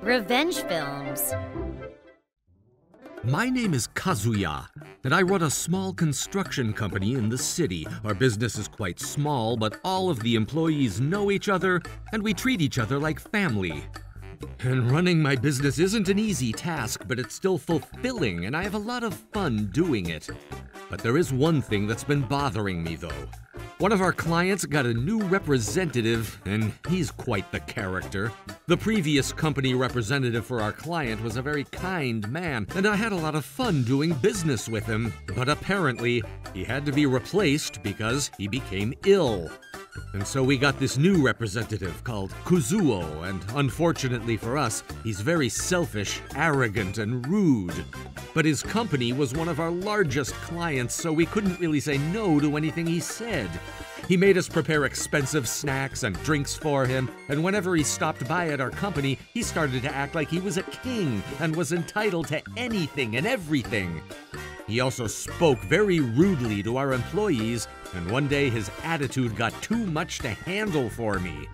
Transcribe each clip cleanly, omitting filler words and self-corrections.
Revenge films. My name is Kazuya, and I run a small construction company in the city. Our business is quite small, but all of the employees know each other, and we treat each other like family. And running my business isn't an easy task, but it's still fulfilling, and I have a lot of fun doing it. But there is one thing that's been bothering me, though. One of our clients got a new representative, and he's quite the character. The previous company representative for our client was a very kind man, and I had a lot of fun doing business with him. But apparently, he had to be replaced because he became ill. And so we got this new representative called Kuzuo, and unfortunately for us, he's very selfish, arrogant, and rude. But his company was one of our largest clients, so we couldn't really say no to anything he said. He made us prepare expensive snacks and drinks for him, and whenever he stopped by at our company, he started to act like he was a king and was entitled to anything and everything. He also spoke very rudely to our employees, and one day his attitude got too much to handle for me.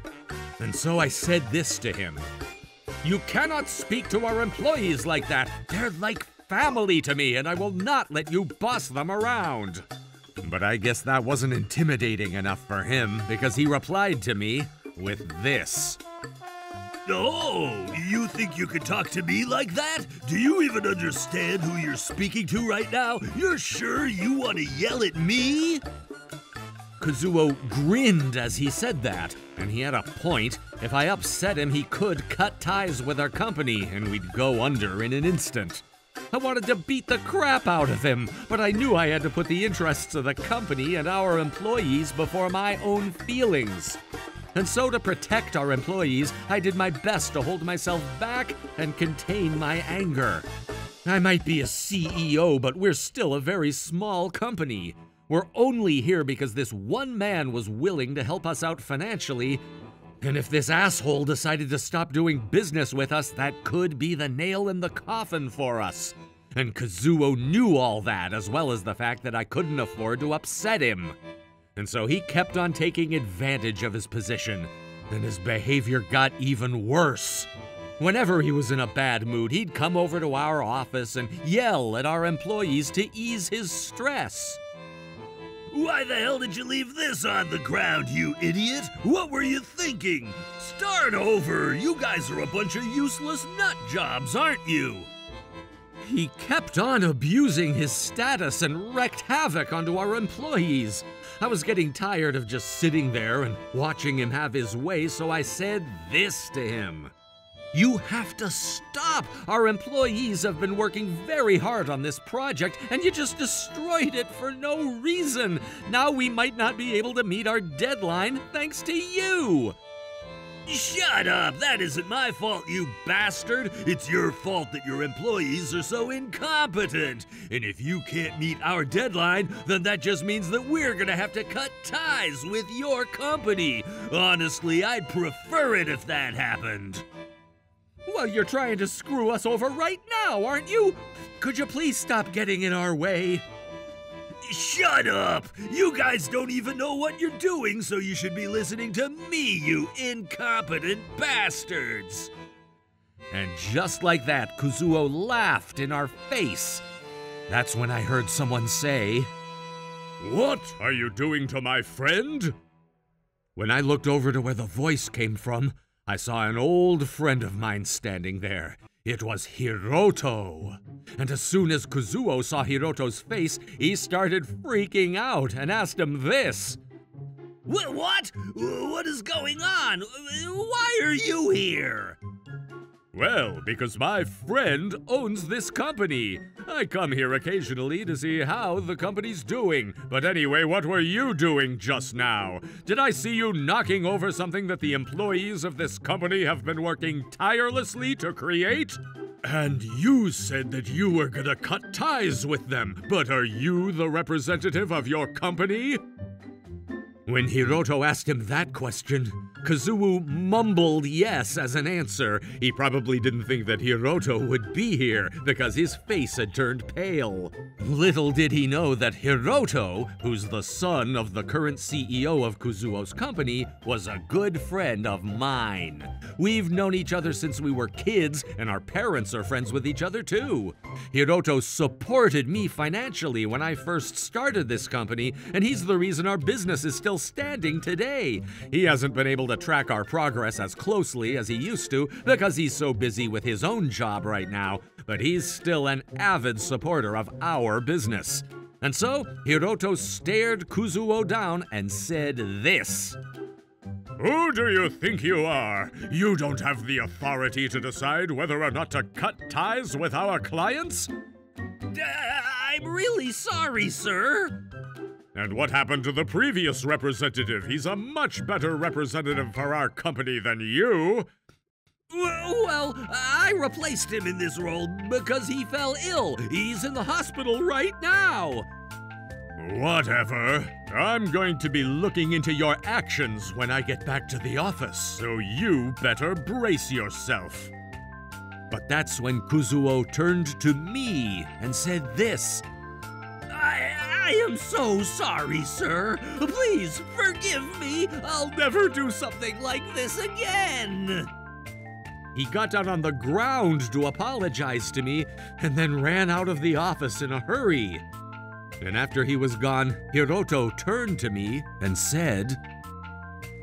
And so I said this to him: "You cannot speak to our employees like that. They're like family to me, and I will not let you boss them around." But I guess that wasn't intimidating enough for him, because he replied to me with this. Oh, you think you could talk to me like that? Do you even understand who you're speaking to right now? You're sure you want to yell at me? Kazuo grinned as he said that, and he had a point. If I upset him, he could cut ties with our company, and we'd go under in an instant. I wanted to beat the crap out of him, but I knew I had to put the interests of the company and our employees before my own feelings. And so to protect our employees, I did my best to hold myself back and contain my anger. I might be a CEO, but we're still a very small company. We're only here because this one man was willing to help us out financially, and if this asshole decided to stop doing business with us, that could be the nail in the coffin for us. And Kazuo knew all that, as well as the fact that I couldn't afford to upset him. And so he kept on taking advantage of his position, and his behavior got even worse. Whenever he was in a bad mood, he'd come over to our office and yell at our employees to ease his stress. Why the hell did you leave this on the ground, you idiot? What were you thinking? Start over. You guys are a bunch of useless nut jobs, aren't you? He kept on abusing his status and wreaked havoc onto our employees. I was getting tired of just sitting there and watching him have his way, so I said this to him: "You have to stop! Our employees have been working very hard on this project, and you just destroyed it for no reason. Now we might not be able to meet our deadline thanks to you." Shut up! That isn't my fault, you bastard! It's your fault that your employees are so incompetent! And if you can't meet our deadline, then that just means that we're gonna have to cut ties with your company! Honestly, I'd prefer it if that happened! Well, you're trying to screw us over right now, aren't you? Could you please stop getting in our way? Shut up! You guys don't even know what you're doing, so you should be listening to me, you incompetent bastards! And just like that, Kuzuo laughed in our face. That's when I heard someone say, "What are you doing to my friend?" When I looked over to where the voice came from, I saw an old friend of mine standing there. It was Hiroto. And as soon as Kuzuo saw Hiroto's face, he started freaking out and asked him this: What? What is going on? Why are you here? "Well, because my friend owns this company. I come here occasionally to see how the company's doing. But anyway, what were you doing just now? Did I see you knocking over something that the employees of this company have been working tirelessly to create? And you said that you were gonna cut ties with them, but are you the representative of your company?" When Hiroto asked him that question, Kazuo mumbled yes as an answer. He probably didn't think that Hiroto would be here because his face had turned pale. Little did he know that Hiroto, who's the son of the current CEO of Kazuo's company, was a good friend of mine. We've known each other since we were kids, and our parents are friends with each other too. Hiroto supported me financially when I first started this company, and he's the reason our business is still standing today. He hasn't been able to track our progress as closely as he used to because he's so busy with his own job right now, but he's still an avid supporter of our business. And so, Hiroto stared Kazuo down and said this. Who do you think you are? You don't have the authority to decide whether or not to cut ties with our clients? I'm really sorry, sir. And what happened to the previous representative? He's a much better representative for our company than you. Well, I replaced him in this role because he fell ill. He's in the hospital right now. Whatever. I'm going to be looking into your actions when I get back to the office, so you better brace yourself. But that's when Kazuo turned to me and said this. I am so sorry, sir. Please forgive me. I'll never do something like this again. He got down on the ground to apologize to me and then ran out of the office in a hurry. And after he was gone, Hiroto turned to me and said,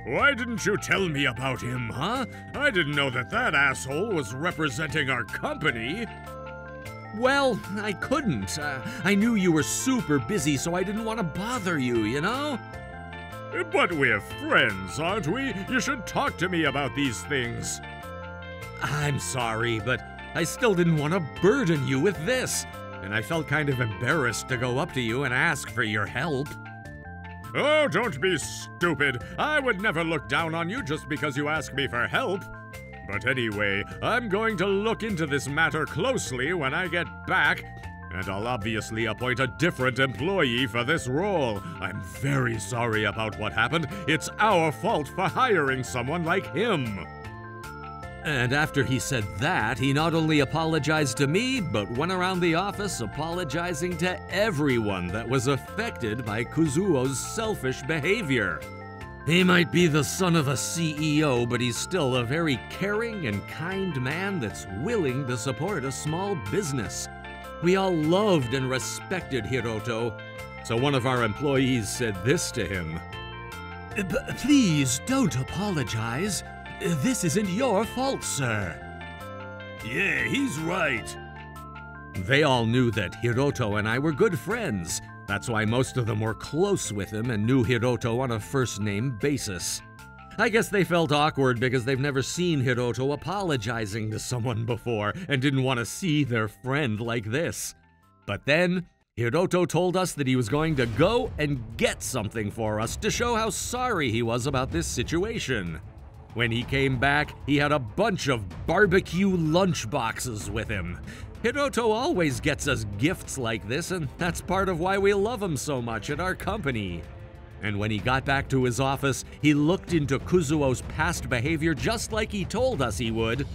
Why didn't you tell me about him, huh? I didn't know that asshole was representing our company. Well, I couldn't. I knew you were super busy, so I didn't want to bother you, you know? But we're friends, aren't we? You should talk to me about these things. I'm sorry, but I still didn't want to burden you with this. And I felt kind of embarrassed to go up to you and ask for your help. Oh, don't be stupid. I would never look down on you just because you ask me for help. But anyway, I'm going to look into this matter closely when I get back, and I'll obviously appoint a different employee for this role. I'm very sorry about what happened. It's our fault for hiring someone like him. And after he said that, he not only apologized to me, but went around the office apologizing to everyone that was affected by Kazuo's selfish behavior. He might be the son of a CEO, but he's still a very caring and kind man that's willing to support a small business. We all loved and respected Hiroto, so one of our employees said this to him. Please don't apologize. This isn't your fault, sir. Yeah, he's right. They all knew that Hiroto and I were good friends. That's why most of them were close with him and knew Hiroto on a first-name basis. I guess they felt awkward because they've never seen Hiroto apologizing to someone before and didn't want to see their friend like this. But then, Hiroto told us that he was going to go and get something for us to show how sorry he was about this situation. When he came back, he had a bunch of barbecue lunch boxes with him. Hiroto always gets us gifts like this, and that's part of why we love him so much at our company. And when he got back to his office, he looked into Kazuo's past behavior just like he told us he would.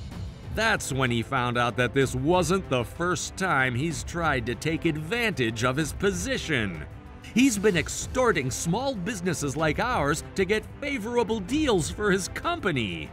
That's when he found out that this wasn't the first time he's tried to take advantage of his position. He's been extorting small businesses like ours to get favorable deals for his company.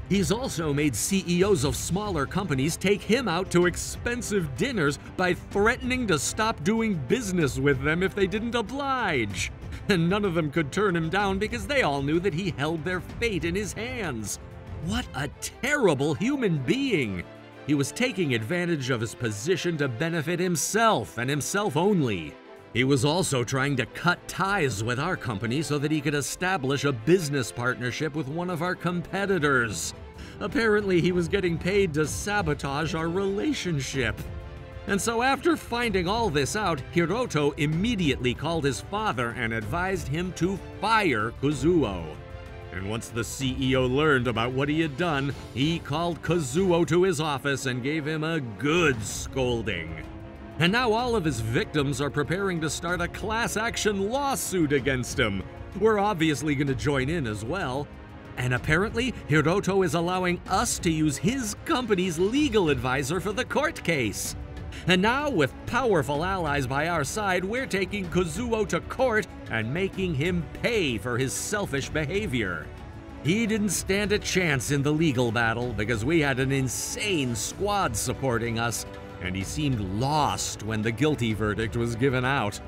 He's also made CEOs of smaller companies take him out to expensive dinners by threatening to stop doing business with them if they didn't oblige. And none of them could turn him down because they all knew that he held their fate in his hands. What a terrible human being! He was taking advantage of his position to benefit himself and himself only. He was also trying to cut ties with our company so that he could establish a business partnership with one of our competitors. Apparently, he was getting paid to sabotage our relationship. And so after finding all this out, Hiroto immediately called his father and advised him to fire Kazuo. And once the CEO learned about what he had done, he called Kazuo to his office and gave him a good scolding. And now all of his victims are preparing to start a class action lawsuit against him. We're obviously going to join in as well. And apparently, Hiroto is allowing us to use his company's legal advisor for the court case. And now, with powerful allies by our side, we're taking Kazuo to court and making him pay for his selfish behavior. He didn't stand a chance in the legal battle because we had an insane squad supporting us, and he seemed lost when the guilty verdict was given out.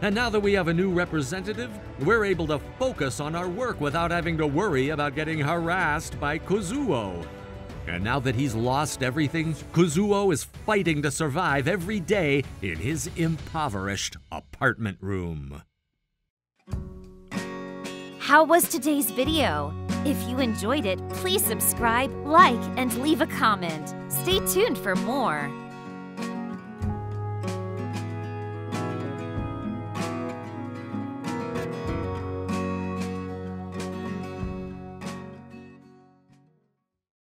And now that we have a new representative, we're able to focus on our work without having to worry about getting harassed by Kazuo. And now that he's lost everything, Kazuo is fighting to survive every day in his impoverished apartment room. How was today's video? If you enjoyed it, please subscribe, like, and leave a comment. Stay tuned for more.